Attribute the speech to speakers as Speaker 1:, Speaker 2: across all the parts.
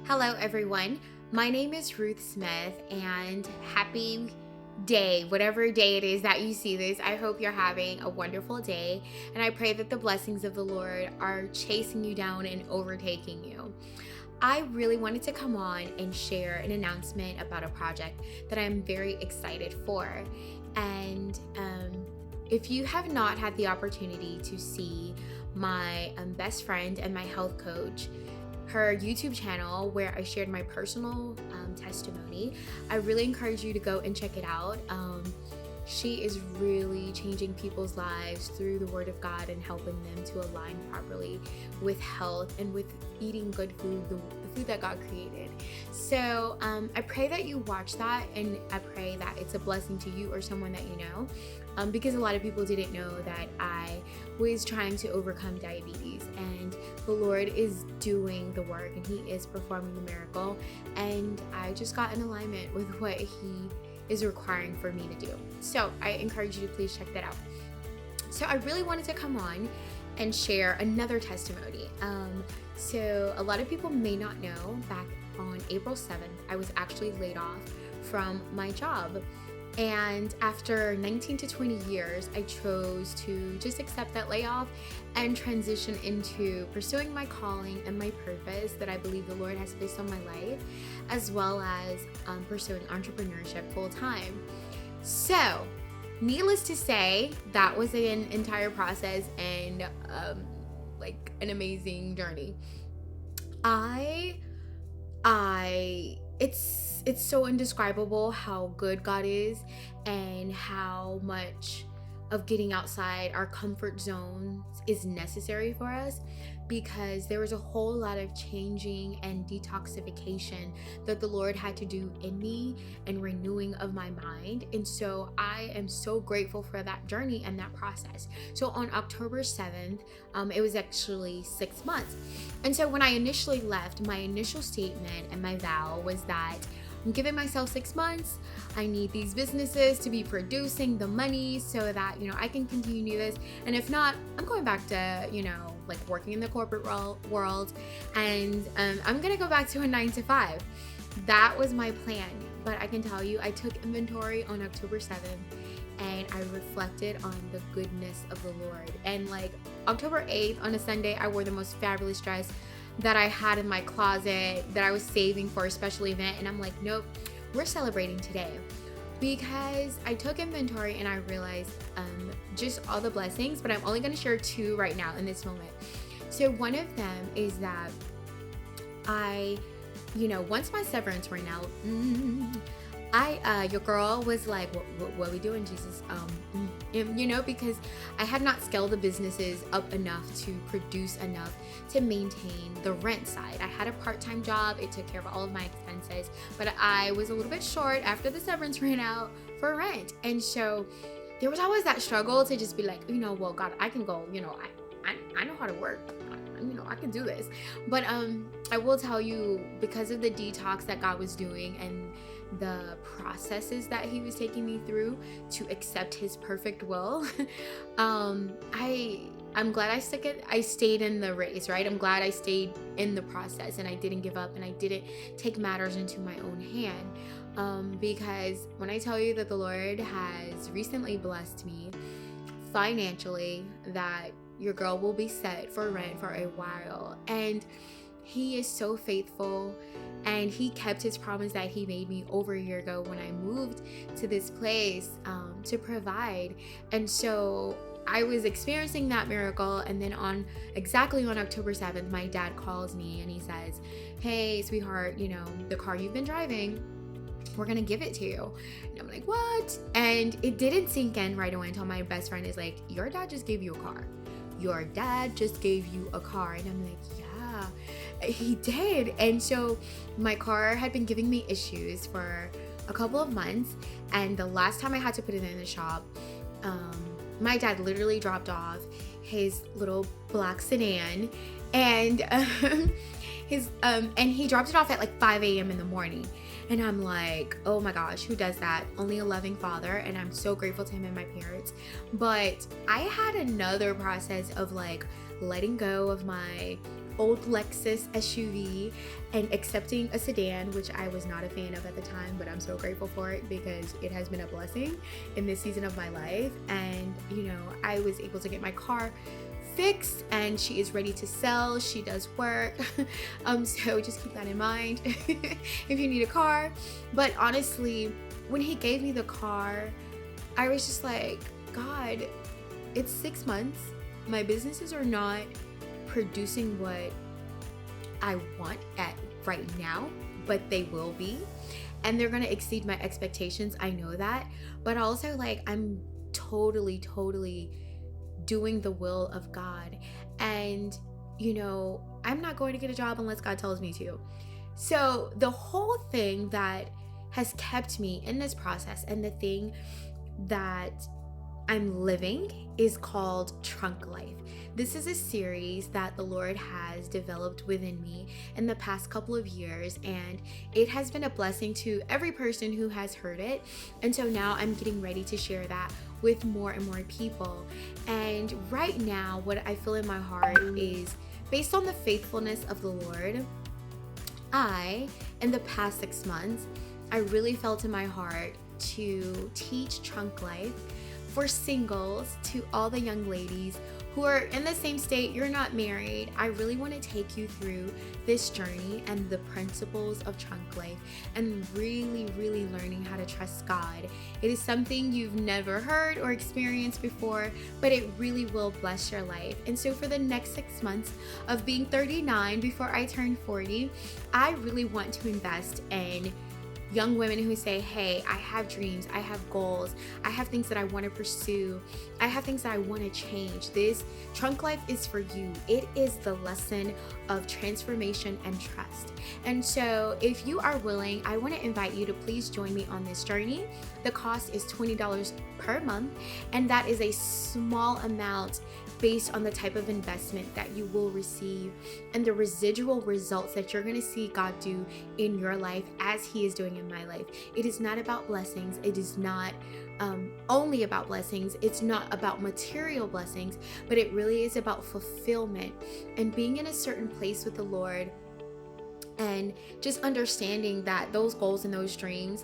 Speaker 1: Hello, everyone. My name is Ruth Smith, and happy day, whatever day it is that you see this. I hope you're having a wonderful day, and I pray that the blessings of the Lord are chasing you down and overtaking you. I really wanted to come on and share an announcement about a project that I'm very excited for. And if you have not had the opportunity to see my best friend and my health coach, her YouTube channel where I shared my personal testimony, I really encourage you to go and check it out. She is really changing people's lives through the Word of God and helping them to align properly with health and with eating good food, the food that God created. So I pray that you watch that, and I pray that it's a blessing to you or someone that you know, because a lot of people didn't know that I was trying to overcome diabetes, and the Lord is doing the work and He is performing the miracle, and I just got in alignment with what He is requiring for me to do. So I encourage you to please check that out. So I really wanted to come on and share another testimony. So a lot of people may not know, back on April 7th, I was actually laid off from my job. And after 19 to 20 years, I chose to just accept that layoff and transition into pursuing my calling and my purpose that I believe the Lord has placed on my life, as well as pursuing entrepreneurship full time. So, needless to say, that was an entire process and like an amazing journey. It's so indescribable how good God is, and how much of getting outside our comfort zones is necessary for us, because there was a whole lot of changing and detoxification that the Lord had to do in me and renewing of my mind. And so I am so grateful for that journey and that process. So on October 7th, it was actually 6 months. And so when I initially left, my initial statement and my vow was that I'm giving myself 6 months. I need these businesses to be producing the money so that, I can continue this. And if not, I'm going back to, like working in the corporate world. And I'm going to go back to a 9 to 5. That was my plan. But I can tell you, I took inventory on October 7th and I reflected on the goodness of the Lord. And like October 8th on a Sunday, I wore the most fabulous dress that I had in my closet that I was saving for a special event. And I'm like, nope, we're celebrating today. Because I took inventory and I realized just all the blessings, but I'm only going to share 2 right now in this moment. So one of them is that once my severance ran out, your girl was like, what are we doing, Jesus? Because I had not scaled the businesses up enough to produce enough to maintain the rent side. I had a part-time job. It took care of all of my expenses, but I was a little bit short after the severance ran out for rent. And so there was always that struggle to just be like, well, God, I can go, I know how to work. I can do this. But I will tell you, because of the detox that God was doing and the processes that He was taking me through to accept His perfect will, I'm glad I stayed in the race, right? I'm glad I stayed in the process and I didn't give up and I didn't take matters into my own hand. Because when I tell you that the Lord has recently blessed me financially, that your girl will be set for rent for a while. And He is so faithful, and He kept His promise that He made me over a year ago when I moved to this place to provide. And so I was experiencing that miracle, and then on October 7th, my dad calls me and he says, hey, sweetheart, the car you've been driving, we're gonna give it to you. And I'm like, what? And it didn't sink in right away until my best friend is like, your dad just gave you a car. Your dad just gave you a car. And I'm like, yeah, he did. And so my car had been giving me issues for a couple of months, and the last time I had to put it in the shop, my dad literally dropped off his little black sedan, and he dropped it off at like 5 a.m. in the morning. And I'm like, oh my gosh, who does that? Only a loving father. And I'm so grateful to him and my parents. But I had another process of like letting go of my old Lexus SUV and accepting a sedan, which I was not a fan of at the time, but I'm so grateful for it because it has been a blessing in this season of my life. And, you know, I was able to get my car fixed and she is ready to sell. She does work. So just keep that in mind if you need a car. But honestly, when he gave me the car, I was just like, God, it's 6 months. My businesses are not producing what I want at right now, but they will be. And they're going to exceed my expectations. I know that. But also, like, I'm totally doing the will of God. And, you know, I'm not going to get a job unless God tells me to. So the whole thing that has kept me in this process and the thing that I'm living is called Trunk Life. This is a series that the Lord has developed within me in the past couple of years, and it has been a blessing to every person who has heard it. And so now I'm getting ready to share that with more and more people. And right now, what I feel in my heart is based on the faithfulness of the Lord. In the past 6 months, I really felt in my heart to teach Trunk Life for singles, to all the young ladies who are in the same state, you're not married. I really want to take you through this journey and the principles of Trunk Life and really learning how to trust God. It is something you've never heard or experienced before, but it really will bless your life. And so for the next 6 months of being 39 before I turn 40, I really want to invest in young women who say, hey, I have dreams, I have goals, I have things that I want to pursue, I have things that I want to change. This Trunk Life is for you. It is the lesson of transformation and trust. And so if you are willing, I want to invite you to please join me on this journey. The cost is $20 per month, and that is a small amount based on the type of investment that you will receive and the residual results that you're going to see God do in your life as He is doing in my life. It is not about blessings. It is not only about blessings. It's not about material blessings, but it really is about fulfillment and being in a certain place with the Lord and just understanding that those goals and those dreams,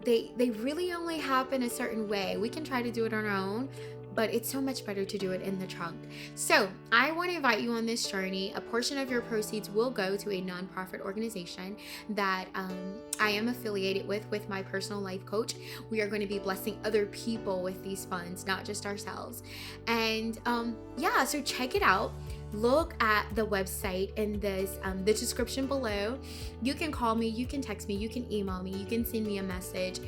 Speaker 1: they really only happen a certain way. We can try to do it on our own, but it's so much better to do it in the trunk. So I want to invite you on this journey. A portion of your proceeds will go to a nonprofit organization that I am affiliated with my personal life coach. We are going to be blessing other people with these funds, not just ourselves. And so check it out. Look at the website in this the description below. You can call me, you can text me, you can email me, you can send me a message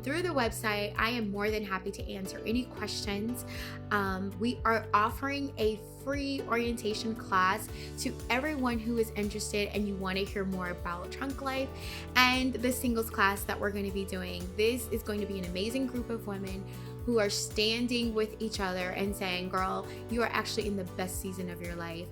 Speaker 1: through the website. I am more than happy to answer any questions. We are offering a free orientation class to everyone who is interested and you want to hear more about Trunk Life and the singles class that we're going to be doing. This is going to be an amazing group of women who are standing with each other and saying, girl, you are actually in the best season of your life.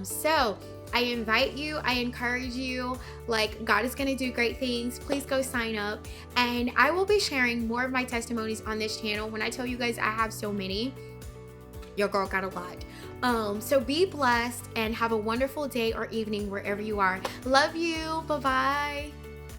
Speaker 1: So I invite you, I encourage you, like, God is gonna do great things. Please go sign up. And I will be sharing more of my testimonies on this channel. When I tell you guys I have so many, your girl got a lot. So be blessed and have a wonderful day or evening wherever you are. Love you. Bye-bye.